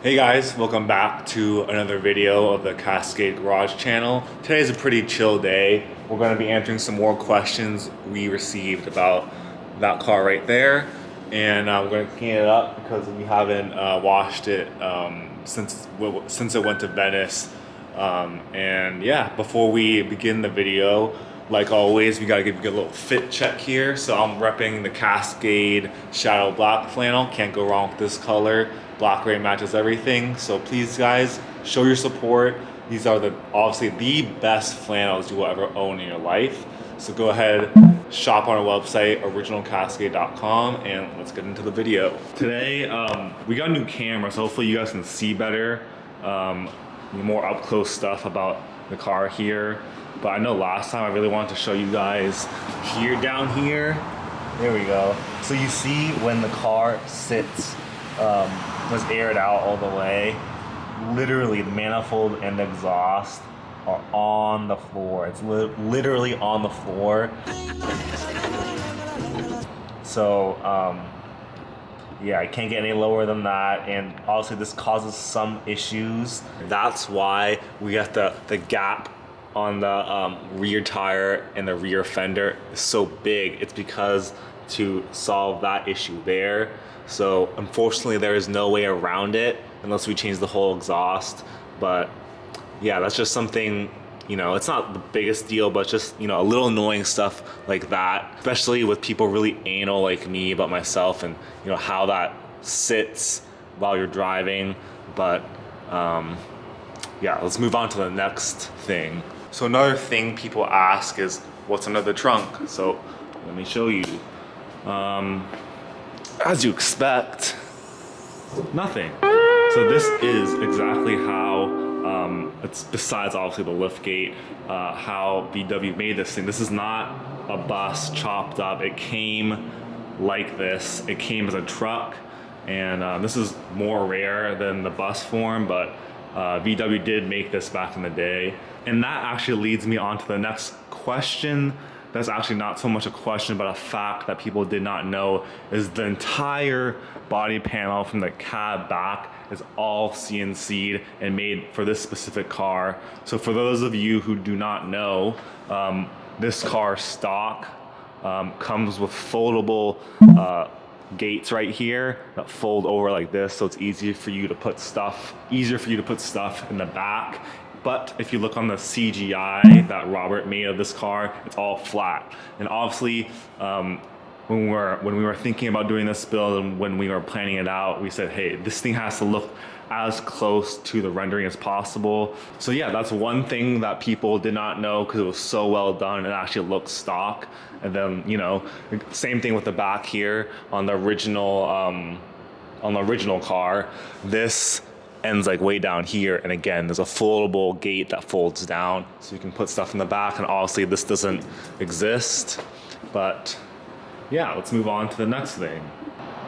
Hey guys, welcome back to another video of the Cascade Garage channel. Today's a pretty chill day. We're going to be answering some more questions we received about that car right there. And we're going to clean it up because we haven't washed it since it went to Venice. And yeah, before we begin the video, like always, we gotta give you a little fit check here. So I'm repping the Cascade Shadow Black flannel. Can't go wrong with this color. Black gray matches everything. So please guys, show your support. These are obviously the best flannels you will ever own in your life. So go ahead, shop on our website, originalcascade.com, and let's get into the video. Today, we got a new camera, so hopefully you guys can see better. More up close stuff about the car here. But I know last time I really wanted to show you guys down here. There we go. So you see when the car sits, was aired out all the way. Literally the manifold and the exhaust are on the floor. It's literally on the floor. So yeah, I can't get any lower than that, and obviously this causes some issues. That's why we got the gap on the rear tire and the rear fender is so big. It's because to solve that issue there. So unfortunately there is no way around it unless we change the whole exhaust. But yeah, that's just something, you know, it's not the biggest deal, but just, you know, a little annoying stuff like that, especially with people really anal like me about myself and, you know, how that sits while you're driving. But yeah, let's move on to the next thing. So another thing people ask is, what's under the trunk? So let me show you. As you expect, nothing. So this is exactly how, it's besides obviously the lift gate, how VW made this thing. This is not a bus chopped up. It came like this. It came as a truck, and this is more rare than the bus form, but VW did make this back in the day. And that actually leads me on to the next question. That's actually not so much a question, but a fact that people did not know is the entire body panel from the cab back is all CNC'd and made for this specific car. So for those of you who do not know, this car stock comes with foldable gates right here that fold over like this, so it's easier for you to put stuff in the back. But if you look on the CGI that Robert made of this car, it's all flat. And obviously, when we were thinking about doing this build and when we were planning it out, we said, hey, this thing has to look as close to the rendering as possible. So yeah, that's one thing that people did not know because it was so well done. It actually looks stock. And then, you know, same thing with the back here on the original car. This ends like way down here, and again there's a foldable gate that folds down so you can put stuff in the back, and obviously this doesn't exist. But yeah, let's move on to the next thing.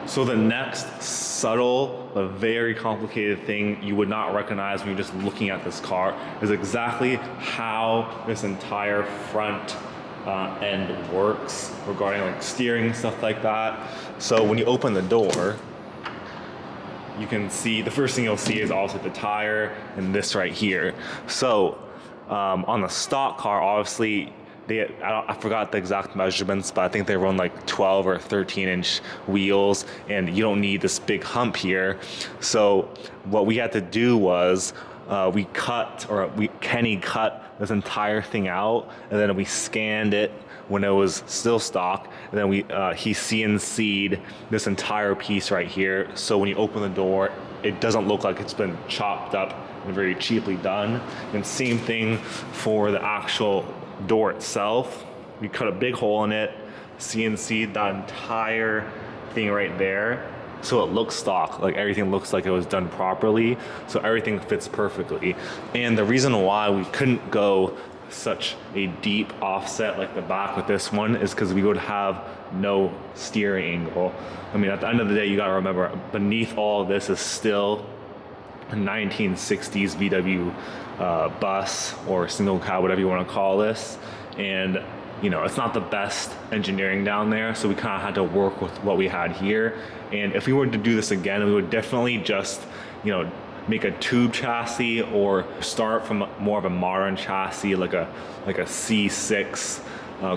So the next subtle but very complicated thing you would not recognize when you're just looking at this car is exactly how this entire front end works regarding like steering and stuff like that. So when you open the door, you can see, the first thing you'll see is also the tire and this right here. So on the stock car, obviously, I forgot the exact measurements, but I think they run like 12 or 13-inch wheels, and you don't need this big hump here. So what we had to do was Kenny cut this entire thing out, and then we scanned it when it was still stock, and then he CNC'd this entire piece right here, so when you open the door it doesn't look like it's been chopped up and very cheaply done. And same thing for the actual door itself. We cut a big hole in it, CNC'd that entire thing right there, so it looks stock, like everything looks like it was done properly, so everything fits perfectly. And the reason why we couldn't go such a deep offset like the back with this one is because we would have no steering angle. I mean, at the end of the day, you gotta remember, beneath all of this is still a 1960s VW bus or single cab, whatever you want to call this. And you know, it's not the best engineering down there, so we kind of had to work with what we had here. And if we were to do this again, we would definitely just you know, make a tube chassis or start from more of a modern chassis like a C6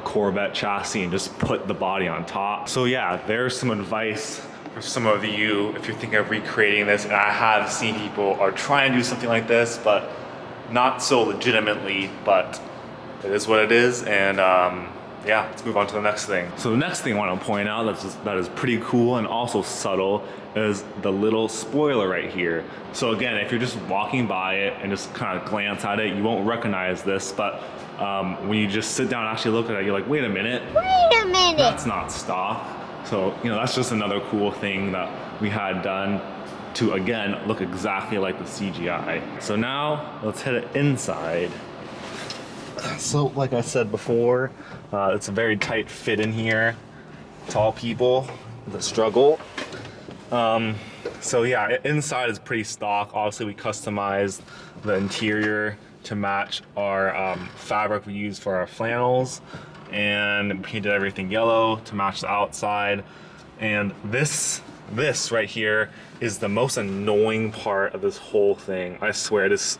Corvette chassis and just put the body on top. So yeah, there's some advice for some of you if you're thinking of recreating this. And I have seen people are trying to do something like this, but not so legitimately, but it is what it is. And yeah, let's move on to the next thing. So the next thing I want to point out that is pretty cool and also subtle is the little spoiler right here. So again, if you're just walking by it and just kind of glance at it, you won't recognize this, but when you just sit down and actually look at it, you're like, wait a minute, that's not stock. So, you know, that's just another cool thing that we had done to, again, look exactly like the CGI. So now let's hit it inside. So like I said before, it's a very tight fit in here. Tall people that struggle. So yeah, inside is pretty stock. Obviously we customized the interior to match our fabric we use for our flannels, and painted everything yellow to match the outside. And this right here is the most annoying part of this whole thing. I swear, this,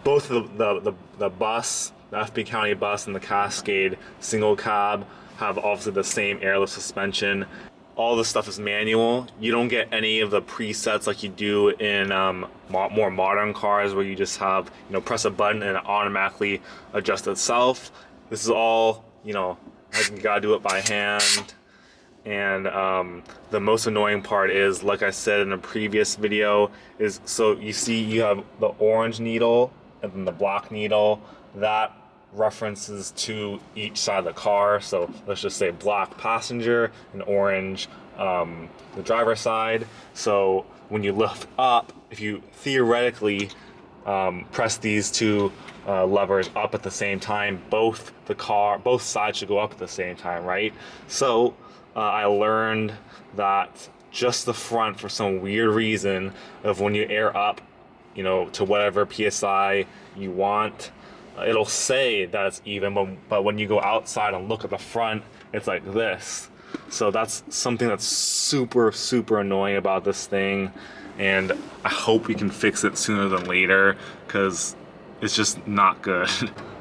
both the bus, the FB County bus and the Cascade single cab have obviously the same airless suspension. All this stuff is manual. You don't get any of the presets like you do in more modern cars where you just have, you know, press a button and it automatically adjusts itself. This is all, you know, you gotta do it by hand. And the most annoying part is, like I said in a previous video, is so you see you have the orange needle and then the black needle. That references to each side of the car. So let's just say black passenger and orange the driver's side. So when you lift up, if you theoretically press these two levers up at the same time, both sides should go up at the same time, right? So I learned that just the front, for some weird reason, of when you air up, you know, to whatever PSI you want, it'll say that it's even, but when you go outside and look at the front, it's like this. So that's something that's super, super annoying about this thing, and I hope we can fix it sooner than later, because it's just not good.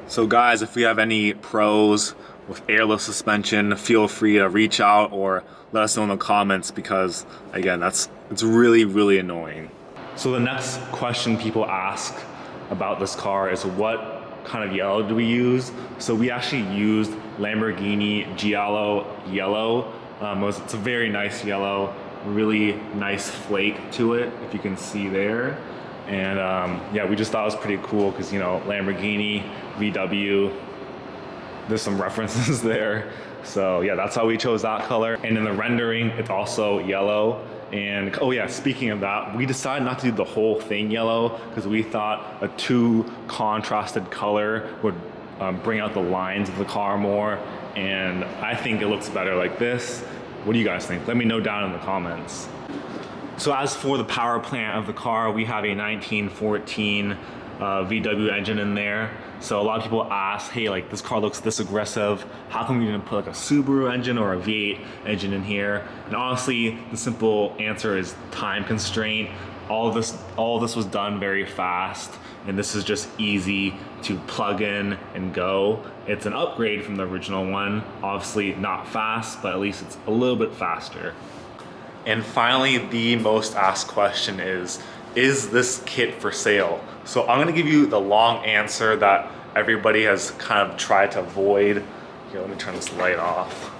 So guys, if we have any pros with airless suspension, feel free to reach out or let us know in the comments, because again, it's really, really annoying. So the next question people ask about this car is, what kind of yellow do we use? So we actually used Lamborghini Giallo yellow. It's a very nice yellow, really nice flake to it, if you can see there. And yeah, we just thought it was pretty cool because, you know, Lamborghini, VW, there's some references there. So yeah, that's how we chose that color. And in the rendering, it's also yellow. And oh yeah, speaking of that, we decided not to do the whole thing yellow because we thought a too contrasted color would bring out the lines of the car more. And I think it looks better like this. What do you guys think? Let me know down in the comments. So as for the power plant of the car, we have a 1914 VW engine in there. So a lot of people ask, hey, like this car looks this aggressive, how come you didn't put like a Subaru engine or a V8 engine in here? And honestly, the simple answer is time constraint. All of this was done very fast, and this is just easy to plug in and go. It's an upgrade from the original one. Obviously not fast, but at least it's a little bit faster. And finally, the most asked question is this kit for sale? So I'm gonna give you the long answer that everybody has kind of tried to avoid. Here, let me turn this light off.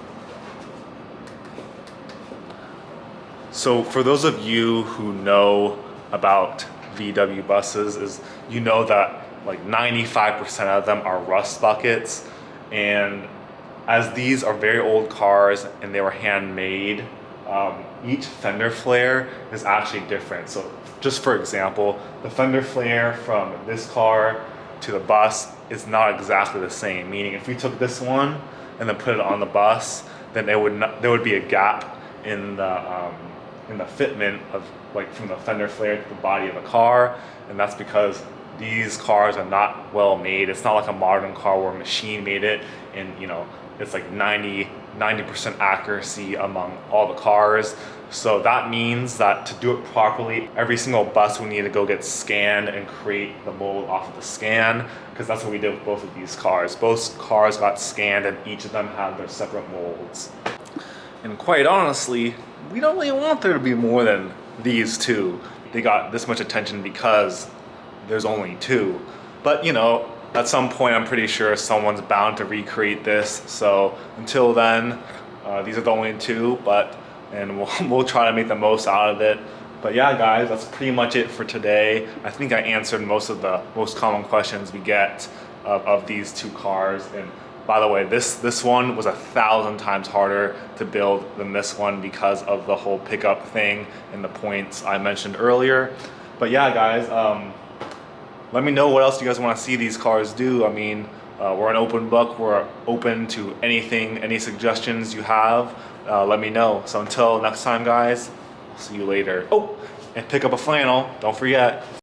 So for those of you who know about VW buses, is you know that like 95% of them are rust buckets. And as these are very old cars and they were handmade, each fender flare is actually different. So just for example, the fender flare from this car to the bus is not exactly the same. Meaning if we took this one and then put it on the bus, then there would be a gap in the fitment of like from the fender flare to the body of the car. And that's because these cars are not well made. It's not like a modern car where a machine made it and, you know, it's like 90% accuracy among all the cars. So that means that to do it properly, every single bus would need to go get scanned and create the mold off of the scan, because that's what we did with both of these cars. Both cars got scanned and each of them had their separate molds. And quite honestly, we don't really want there to be more than these two. They got this much attention because there's only two. But you know, at some point I'm pretty sure someone's bound to recreate this. So until then, these are the only two, and we'll try to make the most out of it. But yeah, guys, that's pretty much it for today. I think I answered most of the most common questions we get of these two cars. And by the way, this one was 1,000 times harder to build than this one because of the whole pickup thing and the points I mentioned earlier. But yeah, guys, let me know what else you guys want to see these cars do. I mean, we're an open book. We're open to anything, any suggestions you have. Let me know. So until next time, guys, I'll see you later. Oh, and pick up a flannel. Don't forget.